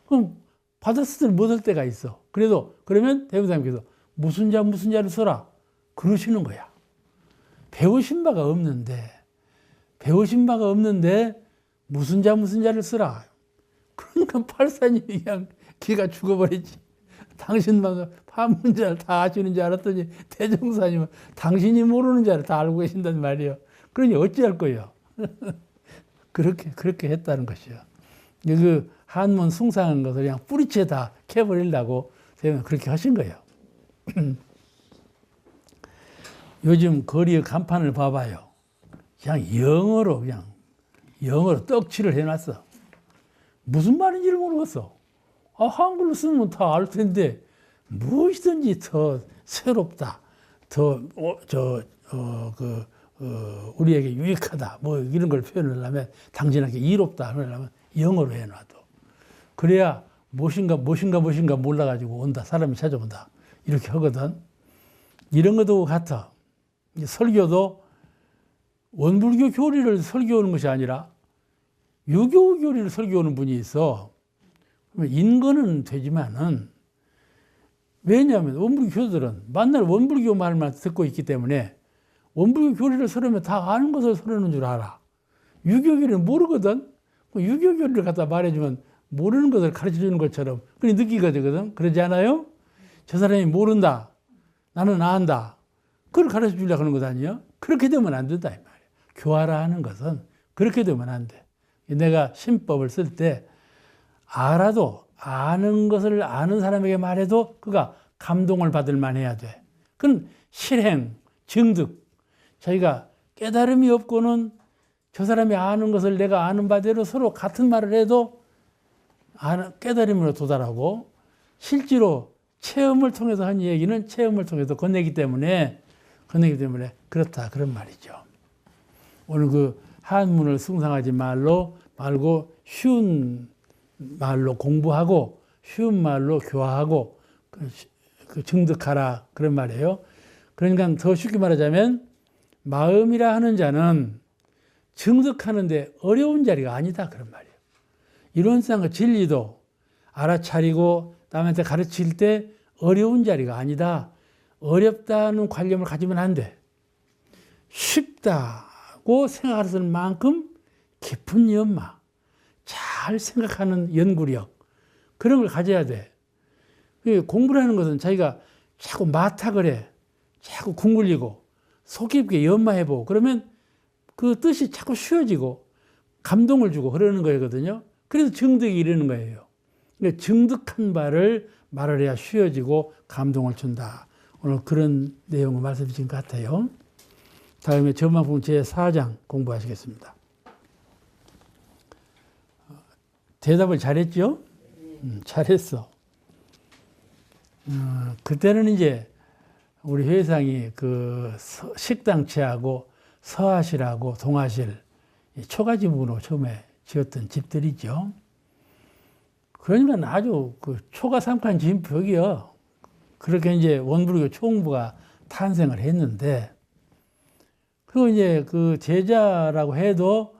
그럼 받았을 때는 못할 때가 있어. 그러면 대웅사님께서 무슨 자를 써라 그러시는 거야. 배우신 바가 없는데 무슨 자를 쓰라. 그러니까 팔사님이 그냥 기가 죽어버리지. 당신만 판문자를 다 아시는 줄 알았더니 대종사님은 당신이 모르는 자를 다 알고 계신단 말이에요. 그러니 어찌할 거예요. 그렇게 했다는 것이요. 그 한문 숭상한 것을 그냥 뿌리채 다 캐버리려고 그렇게 하신 거예요. 요즘 거리의 간판을 봐봐요. 그냥 영어로 떡칠을 해놨어. 무슨 말인지를 모르겠어. 한글로 쓰면 다 알 텐데 무엇이든지 더 새롭다, 우리에게 유익하다, 뭐 이런 걸 표현을 하면 당신에게 이롭다 하려면 영어로 해놔도 그래야 무엇인가 몰라가지고 온다, 사람이 찾아온다 이렇게 하거든. 이런 것도 같아. 설교도 원불교 교리를 설교하는 것이 아니라 유교 교리를 설교하는 분이 있어. 인거는 되지만은 왜냐하면 원불교 교도들은 만날 원불교 말만 듣고 있기 때문에 원불교 교리를 설하면 다 아는 것을 설하는 줄 알아. 유교교리를 모르거든. 유교교리를 갖다 말해주면 모르는 것을 가르쳐주는 것처럼 그렇게 느끼거든. 그러지 않아요? 저 사람이 모른다. 나는 안다. 그걸 가르쳐 주려고 하는 것 아니에요? 그렇게 되면 안 된다 이 말이에요. 교화라 하는 것은 그렇게 되면 안 돼. 내가 신법을 쓸 때 알아도 아는 것을 아는 사람에게 말해도 그가 감동을 받을 만해야 돼. 그건 실행, 증득. 자기가 깨달음이 없고는 저 사람이 아는 것을 내가 아는 바대로 서로 같은 말을 해도 깨달음으로 도달하고 실제로 체험을 통해서 한 얘기는 체험을 통해서 건네기 때문에 그렇다 그런 말이죠. 오늘 그 한문을 숭상하지 말고 쉬운 말로 공부하고 쉬운 말로 교화하고 그 증득하라 그런 말이에요. 그러니까 더 쉽게 말하자면 마음이라 하는 자는 증득하는데 어려운 자리가 아니다 그런 말이에요. 이론상 진리도 알아차리고 남한테 가르칠 때 어려운 자리가 아니다. 어렵다는 관념을 가지면 안 돼. 쉽다고 생각하는 만큼 깊은 연마, 잘 생각하는 연구력 그런 걸 가져야 돼. 공부라는 것은 자기가 자꾸 마탁을 해. 자꾸 궁굴리고 속 깊게 연마해보고 그러면 그 뜻이 자꾸 쉬워지고 감동을 주고 그러는 거거든요. 그래서 증득이 이르는 거예요. 증득한 바를 말을 해야 쉬워지고 감동을 준다. 오늘 그런 내용을 말씀해 주신 것 같아요. 다음에 전만품 제4장 공부하시겠습니다. 대답을 잘했죠? 잘했어. 그때는 이제 우리 회상이 그 식당체하고 서하실하고 동하실 초가집으로 처음에 지었던 집들이죠. 그러니까 아주 그 초가삼간 진벽이요. 그렇게 이제 원불교 총부가 탄생을 했는데, 그리고 이제 그 제자라고 해도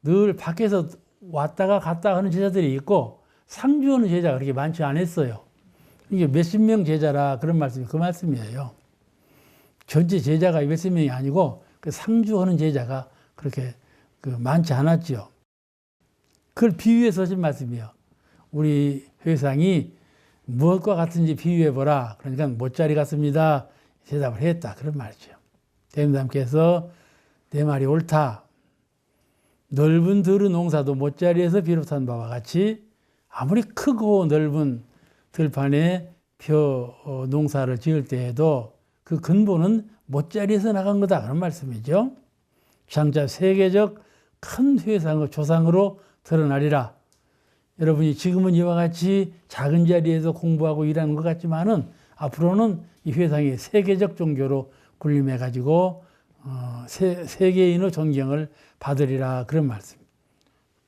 늘 밖에서 왔다가 갔다 하는 제자들이 있고 상주하는 제자가 그렇게 많지 않았어요. 이게 몇십 명 제자라 그런 말씀이 그 말씀이에요. 전체 제자가 몇십 명이 아니고 그 상주하는 제자가 그렇게 그 많지 않았죠. 그걸 비유해서 하신 말씀이에요. 우리 회상이 무엇과 같은지 비유해보라. 그러니까 못자리 같습니다. 대답을 했다. 그런 말이죠. 대임담께서 내 말이 옳다. 넓은 들의 농사도 못자리에서 비롯한 바와 같이 아무리 크고 넓은 들판에 벼 농사를 지을 때에도 그 근본은 못자리에서 나간 거다. 그런 말씀이죠. 장차 세계적 큰 회상의 조상으로 드러나리라. 여러분이 지금은 이와 같이 작은 자리에서 공부하고 일하는 것 같지만은 앞으로는 이 회상이 세계적 종교로 군림해가지고 세계인의 존경을 받으리라 그런 말씀.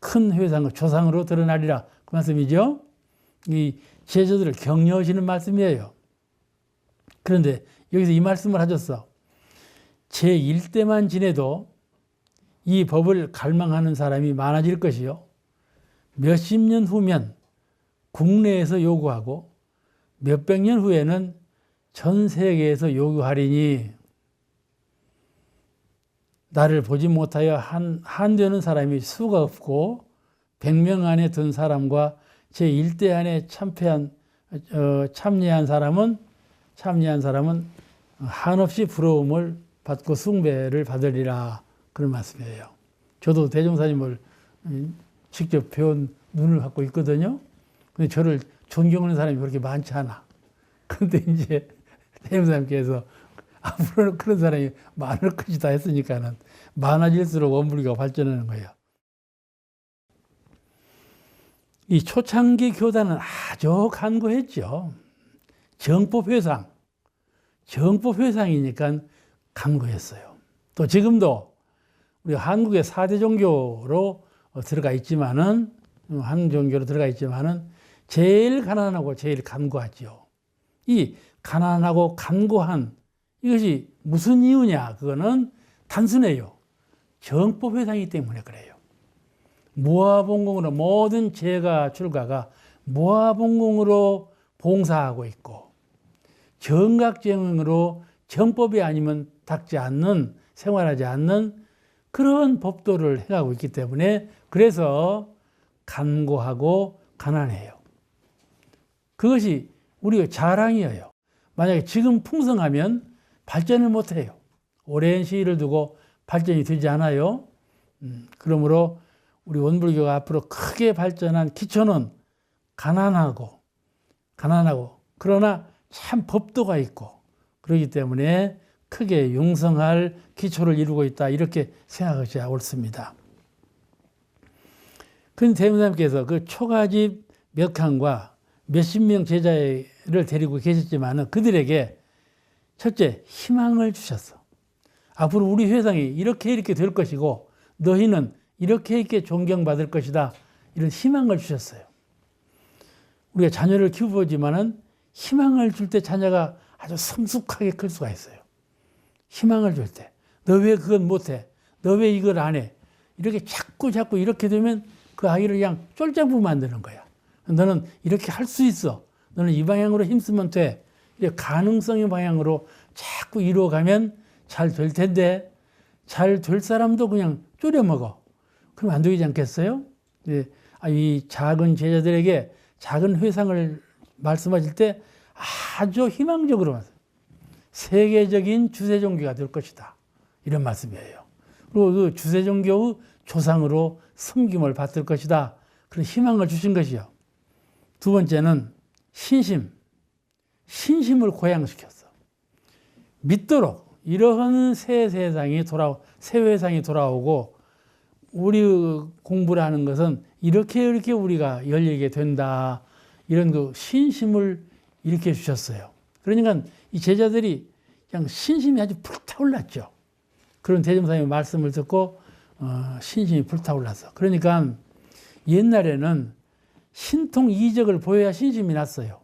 큰 회상의 조상으로 드러나리라 그 말씀이죠. 이 제자들을 격려하시는 말씀이에요. 그런데 여기서 이 말씀을 하셨어. 제1대만 지내도 이 법을 갈망하는 사람이 많아질 것이요. 몇십 년 후면 국내에서 요구하고 몇백 년 후에는 전 세계에서 요구하리니 나를 보지 못하여 한되는 사람이 수가 없고 100명 안에 든 사람과 제1대 안에 참여한 사람은 한없이 부러움을 받고 숭배를 받으리라 그런 말씀이에요. 저도 대종사님을 직접 배운 눈을 갖고 있거든요. 근데 저를 존경하는 사람이 그렇게 많지 않아. 근데 이제 대종사님께서 앞으로는 그런 사람이 많을 것이다 했으니까는 많아질수록 원불교가 발전하는 거예요. 이 초창기 교단은 아주 간구했죠. 정법회상이니까 간구했어요. 또 지금도 우리 한국의 4대 종교로 들어가 있지만은 제일 가난하고 제일 간구하죠. 이 가난하고 간구한 이것이 무슨 이유냐? 그거는 단순해요. 정법회상이기 때문에 그래요. 무아봉공으로 모든 제가 출가가 무아봉공으로 봉사하고 있고 정각정으로 정법이 아니면 닦지 않는 생활하지 않는 그런 법도를 해가고 있기 때문에 그래서 간고하고 가난해요. 그것이 우리의 자랑이에요. 만약에 지금 풍성하면 발전을 못해요. 오랜 시일을 두고 발전이 되지 않아요. 그러므로 우리 원불교가 앞으로 크게 발전한 기초는 가난하고 그러나 참 법도가 있고 그렇기 때문에 크게 융성할 기초를 이루고 있다 이렇게 생각하셔야 옳습니다. 근 대무사님께서 그 초가집 몇 칸과 몇십 명 제자를 데리고 계셨지만 그들에게 첫째 희망을 주셨어. 앞으로 우리 회상이 이렇게 될 것이고 너희는 이렇게 존경받을 것이다. 이런 희망을 주셨어요. 우리가 자녀를 키워보지만은 희망을 줄 때 자녀가 아주 성숙하게 클 수가 있어요. 희망을 줄 때. 너 왜 그건 못해? 너 왜 이걸 안 해? 이렇게 자꾸 이렇게 되면 그 아이를 그냥 쫄장부 만드는 거야. 너는 이렇게 할 수 있어. 너는 이 방향으로 힘쓰면 돼. 이렇게 가능성의 방향으로 자꾸 이루어가면 잘 될 텐데 잘 될 사람도 그냥 쪼려먹어. 그럼 안 되지 않겠어요? 이 작은 제자들에게 작은 회상을 말씀하실 때 아주 희망적으로 세계적인 주세종교가 될 것이다. 이런 말씀이에요. 그리고 그 주세종교의 조상으로 섬김을 받을 것이다. 그런 희망을 주신 것이요. 두 번째는 신심을 고양시켰어. 믿도록 이러한 새 회상이 돌아오고 우리 공부를 하는 것은 이렇게 우리가 열리게 된다. 이런 그 신심을 일으켜 주셨어요. 그러니까 이 제자들이 그냥 신심이 아주 불타올랐죠. 그런 대점사님의 말씀을 듣고 신심이 불타올랐어. 그러니까 옛날에는 신통 이적을 보여야 신심이 났어요.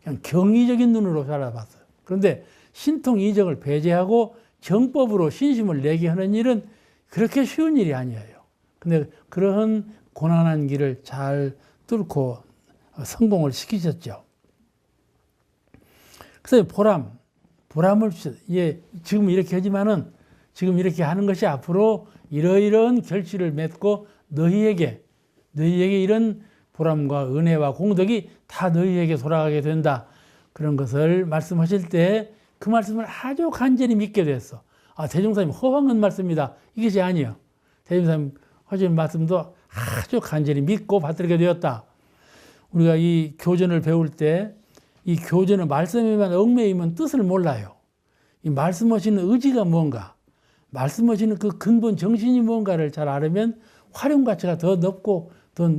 그냥 경이적인 눈으로 살아봤어요. 그런데 신통 이적을 배제하고 정법으로 신심을 내게 하는 일은 그렇게 쉬운 일이 아니에요. 근데 그러한 고난한 길을 잘 뚫고 성공을 시키셨죠. 그래서 보람을 주셨어요. 예, 지금 이렇게 하지만은 지금 이렇게 하는 것이 앞으로 이러이러한 결실을 맺고 너희에게 이런 보람과 은혜와 공덕이 다 너희에게 돌아가게 된다. 그런 것을 말씀하실 때 그 말씀을 아주 간절히 믿게 됐어. 대종사님 허황한 말씀이다. 이것이 아니에요. 대종사님 하신 말씀도 아주 간절히 믿고 받들게 되었다. 우리가 이 교전을 배울 때 이 교전은 말씀에만 얽매이면 뜻을 몰라요. 이 말씀하시는 의지가 뭔가, 말씀하시는 그 근본 정신이 뭔가를 잘 알으면 활용 가치가 더 높고 더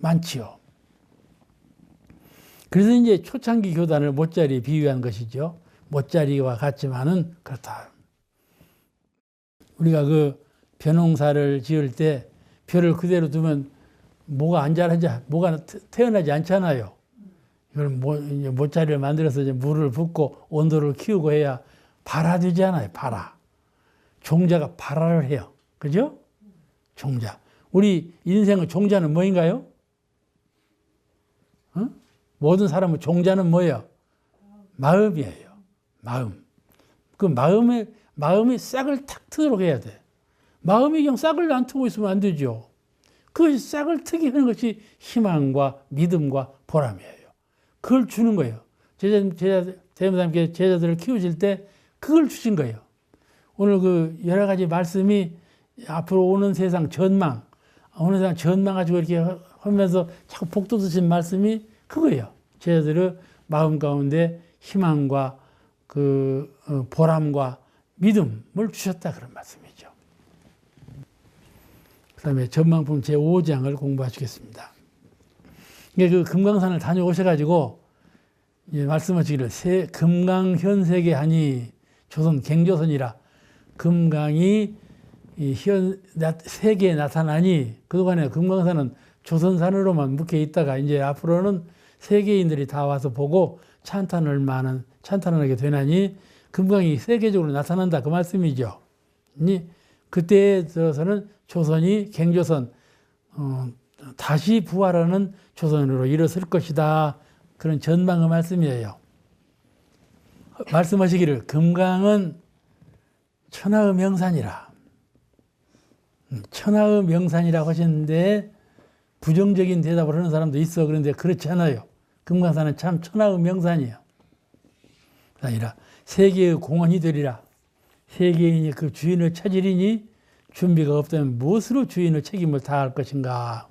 많지요. 그래서 이제 초창기 교단을 못자리에 비유한 것이죠. 못자리와 같지만은 그렇다. 우리가 그 벼농사를 지을 때 벼를 그대로 두면 뭐가 안 자라지, 뭐가 태어나지 않잖아요. 이걸 못자리를 만들어서 이제 물을 붓고 온도를 키우고 해야 발화되지 않아요. 발화. 종자가 발화를 해요. 그죠? 종자. 우리 인생의 종자는 뭐인가요? 모든 사람의 종자는 뭐예요? 마음이에요. 마음. 그 마음이 싹을 탁 트도록 해야 돼. 마음이 그냥 싹을 안 트고 있으면 안 되죠. 그 싹을 트게 하는 것이 희망과 믿음과 보람이에요. 그걸 주는 거예요. 대무사님께 제자들을 키우실 때 그걸 주신 거예요. 오늘 그 여러 가지 말씀이 앞으로 오는 세상 전망, 가지고 이렇게 하면서 자꾸 복돋으신 말씀이 그거예요. 제자들의 마음 가운데 희망과 그 보람과 믿음을 주셨다 그런 말씀이죠. 그 다음에 전망품 제5장을 공부하시겠습니다. 이게 그 금강산을 다녀오셔가지고 말씀하시기를 금강현세계 하니 조선 갱조선이라 금강이 세계에 나타나니 그동안에 금강산은 조선산으로만 묵혀 있다가 이제 앞으로는 세계인들이 다 와서 보고 찬탄하게 되나니 금강이 세계적으로 나타난다 그 말씀이죠. 그때에 들어서는 조선이 갱조선 다시 부활하는 조선으로 일어설 것이다. 그런 전망의 말씀이에요. 말씀하시기를 금강은 천하의 명산이라. 천하의 명산이라고 하셨는데 부정적인 대답을 하는 사람도 있어. 그런데 그렇지 않아요. 금강산은 참 천하의 명산이에요. 아니라 세계의 공헌이 되리라. 세계인이 그 주인을 찾으리니 준비가 없다면 무엇으로 주인의 책임을 다할 것인가.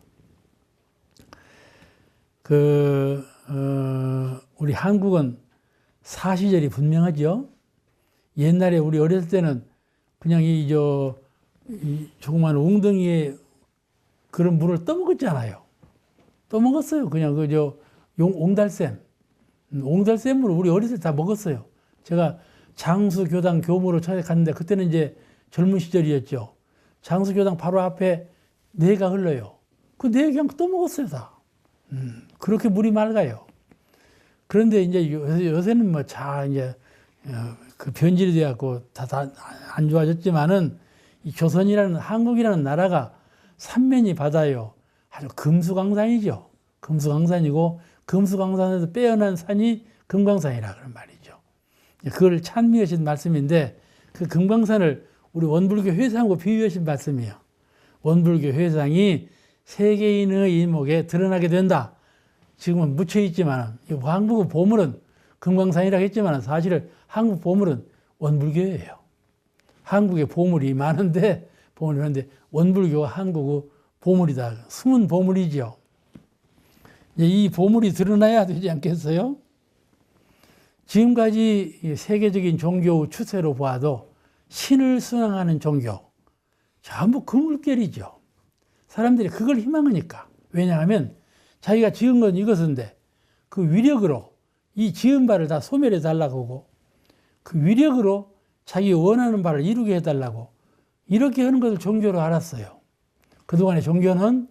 우리 한국은 사시절이 분명하죠. 옛날에 우리 어렸을 때는 그냥 이 조그만 웅덩이에 그런 물을 떠먹었잖아요. 떠먹었어요. 그냥 옹달샘. 옹달샘물을 우리 어렸을 때 다 먹었어요. 제가 장수교당 교무로 찾아갔는데 그때는 이제 젊은 시절이었죠. 장수교당 바로 앞에 내가 흘러요. 그 내 그냥 떠먹었어요, 다. 그렇게 물이 맑아요. 그런데 이제 요새는 뭐 이제 그 변질이 돼갖고 다 안 좋아졌지만은 이 조선이라는 한국이라는 나라가 삼면이 바다요. 아주 금수강산이죠. 금수강산이고 금수강산에서 빼어난 산이 금강산이라 그런 말이죠. 그걸 찬미하신 말씀인데 그 금강산을 우리 원불교 회상하고 비유하신 말씀이에요. 원불교 회상이 세계인의 이목에 드러나게 된다. 지금은 묻혀있지만 한국의 보물은 금강산이라고 했지만 사실은 한국 보물은 원불교예요. 한국에 보물이 많은데 원불교가 한국의 보물이다. 숨은 보물이죠. 이 보물이 드러나야 되지 않겠어요? 지금까지 세계적인 종교 추세로 봐도 신을 순항하는 종교 전부 그 물결이죠. 사람들이 그걸 희망하니까. 왜냐하면 자기가 지은 건 이것인데 그 위력으로 이 지은 바를 다 소멸해 달라고 하고 그 위력으로 자기 원하는 바를 이루게 해달라고 이렇게 하는 것을 종교로 알았어요. 그동안의 종교는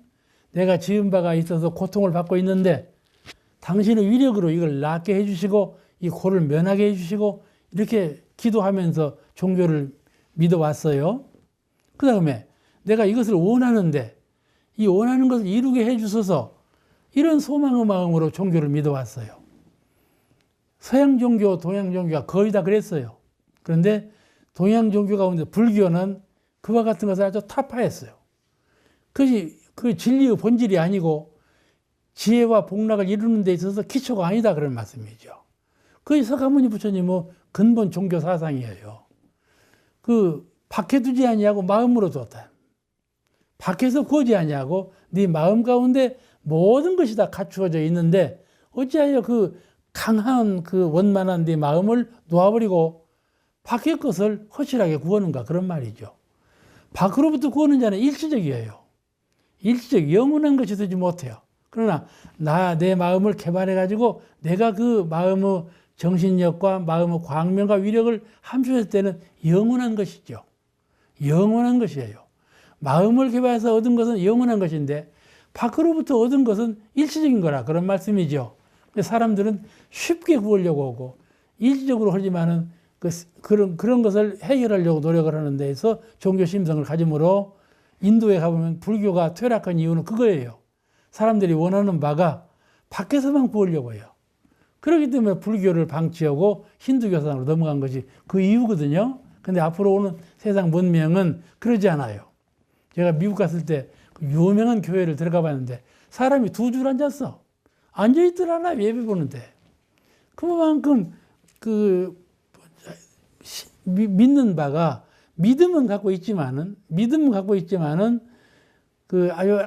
내가 지은 바가 있어서 고통을 받고 있는데 당신의 위력으로 이걸 낫게 해주시고 이 고를 면하게 해주시고 이렇게 기도하면서 종교를 믿어왔어요. 그 다음에 내가 이것을 원하는데 이 원하는 것을 이루게 해주셔서 이런 소망의 마음으로 종교를 믿어왔어요. 서양 종교, 동양 종교가 거의 다 그랬어요. 그런데 동양 종교 가운데 불교는 그와 같은 것을 아주 타파했어요. 그것이 그 진리의 본질이 아니고 지혜와 복락을 이루는 데 있어서 기초가 아니다 그런 말씀이죠. 그게 서가모니 부처님의 근본 종교 사상이에요. 밖에 두지 아니하고 마음으로 뒀다. 밖에서 구하지 아니하고 네 마음 가운데 모든 것이 다 갖추어져 있는데 어찌하여 그 강한 그 원만한 네 마음을 놓아버리고 밖의 것을 허술하게 구하는가 그런 말이죠. 밖으로부터 구하는 자는 일시적이에요. 일시적 영원한 것이 되지 못해요. 그러나 내 마음을 개발해가지고 내가 그 마음의 정신력과 마음의 광명과 위력을 함수했을 때는 영원한 것이죠. 영원한 것이에요. 마음을 개발해서 얻은 것은 영원한 것인데 밖으로부터 얻은 것은 일시적인 거라 그런 말씀이죠. 사람들은 쉽게 구하려고 하고 일시적으로 하지만은 그런 것을 해결하려고 노력을 하는 데에서 종교 심성을 가짐으로 인도에 가보면 불교가 퇴락한 이유는 그거예요. 사람들이 원하는 바가 밖에서만 구하려고 해요. 그렇기 때문에 불교를 방치하고 힌두교상으로 넘어간 것이 그 이유거든요. 근데 앞으로 오는 세상 문명은 그러지 않아요. 제가 미국 갔을 때 유명한 교회를 들어가 봤는데 사람이 두 줄 앉았어. 앉아있더라나 예배 보는데. 그만큼 믿는 바가 믿음은 갖고 있지만은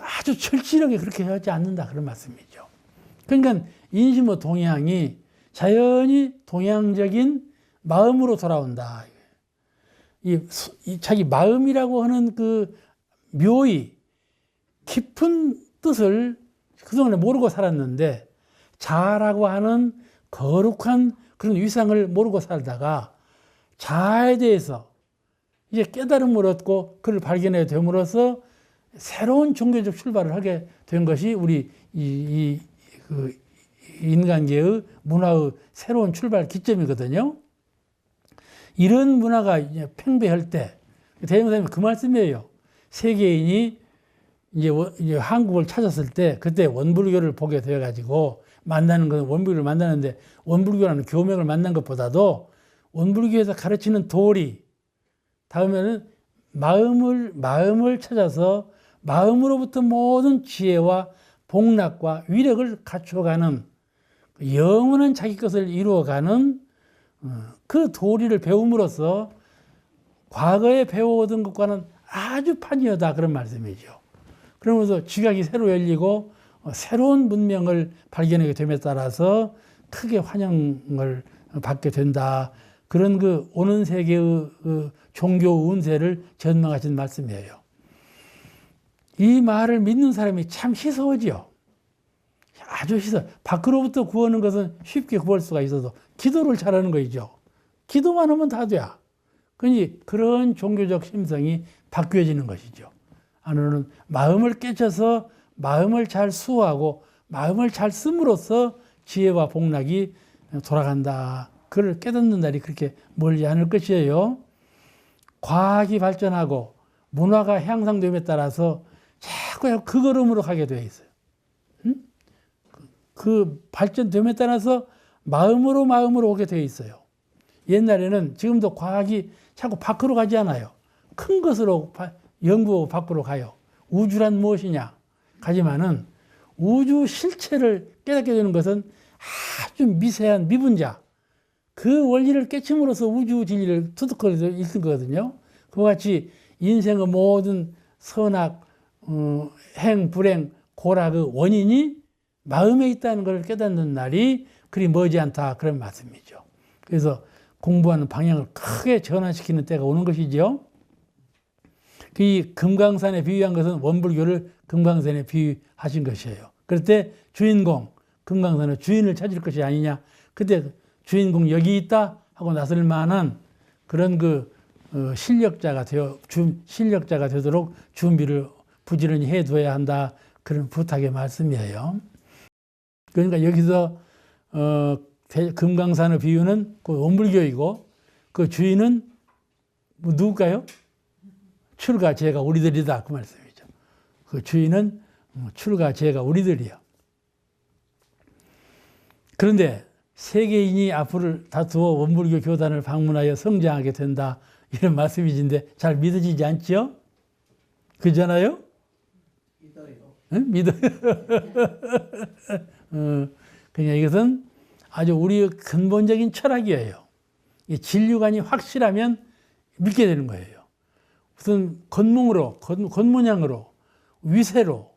아주 철저하게 그렇게 하지 않는다 그런 말씀이죠. 그러니까 인심의 동향이 자연히 동양적인 마음으로 돌아온다. 이 자기 마음이라고 하는 그 묘의 깊은 뜻을 그동안에 모르고 살았는데 자라고 하는 거룩한 그런 위상을 모르고 살다가 자아에 대해서 이제 깨달음을 얻고 그를 발견해 됨으로써 새로운 종교적 출발을 하게 된 것이 우리 그 인간계의 문화의 새로운 출발 기점이거든요. 이런 문화가 이제 팽배할 때 대명사님이 그 말씀이에요. 세계인이 이제 한국을 찾았을 때 그때 원불교를 보게 되어 가지고 만나는 건 원불교를 만나는데 원불교라는 교명을 만난 것보다도 원불교에서 가르치는 도리 다음에는 마음을 찾아서 마음으로부터 모든 지혜와 복락과 위력을 갖춰가는 영원한 자기 것을 이루어가는 그 도리를 배움으로써 과거에 배워오던 것과는 아주 판이하다 그런 말씀이죠. 그러면서 지각이 새로 열리고 새로운 문명을 발견하게 됨에 따라서 크게 환영을 받게 된다. 그런 그 오는 세계의 종교 운세를 전망하신 말씀이에요. 이 말을 믿는 사람이 참 희소하지요. 아주 희소. 밖으로부터 구하는 것은 쉽게 구할 수가 있어도 기도를 잘하는 거이죠. 기도만 하면 다 돼. 그러니 그런 종교적 심성이 바뀌어지는 것이죠. 안으로는 마음을 깨쳐서 마음을 잘 수호하고 마음을 잘 씀으로써 지혜와 복락이 돌아간다. 그를 깨닫는 날이 그렇게 멀지 않을 것이에요. 과학이 발전하고 문화가 향상됨에 따라서 자꾸 그 걸음으로 가게 되어 있어요. 그 발전됨에 따라서 마음으로 오게 되어 있어요. 옛날에는 지금도 과학이 자꾸 밖으로 가지 않아요. 큰 것으로 연구하고 밖으로 가요. 우주란 무엇이냐? 가지만은 우주 실체를 깨닫게 되는 것은 아주 미세한 미분자. 그 원리를 깨침으로써 우주 진리를 터득할 수 있는 거거든요. 그와 같이 인생의 모든 선악, 행, 불행, 고락의 원인이 마음에 있다는 걸 깨닫는 날이 그리 머지 않다. 그런 말씀이죠. 그래서 공부하는 방향을 크게 전환시키는 때가 오는 것이죠. 이 금강산에 비유한 것은 원불교를 금강산에 비유하신 것이에요. 그럴 때 주인공, 금강산의 주인을 찾을 것이 아니냐. 그때 주인공 여기 있다 하고 나설 만한 그런 실력자가 되도록 준비를 부지런히 해둬야 한다. 그런 부탁의 말씀이에요. 그러니까 여기서 금강산의 비유는 그 원불교이고 그 주인은 누굴까요? 출가 제가 우리들이다 그 말씀이죠. 그 주인은 출가 제가 우리들이요. 그런데 세계인이 앞을 다투어 원불교 교단을 방문하여 성장하게 된다 이런 말씀이신데 잘 믿어지지 않죠? 그잖아요? 믿어요. 응? 믿어요. 그냥 이것은 아주 우리의 근본적인 철학이에요. 이 진리관이 확실하면 믿게 되는 거예요. 무슨 겉모양으로, 위세로,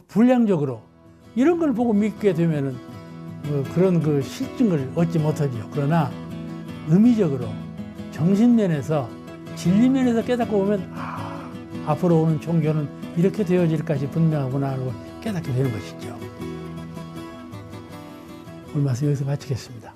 불량적으로 이런 걸 보고 믿게 되면은 그런 그 실증을 얻지 못하죠. 그러나 의미적으로 정신면에서 진리면에서 깨닫고 보면 앞으로 오는 종교는 이렇게 되어질 것이 분명하구나 하고 깨닫게 되는 것이죠. 오늘 말씀 여기서 마치겠습니다.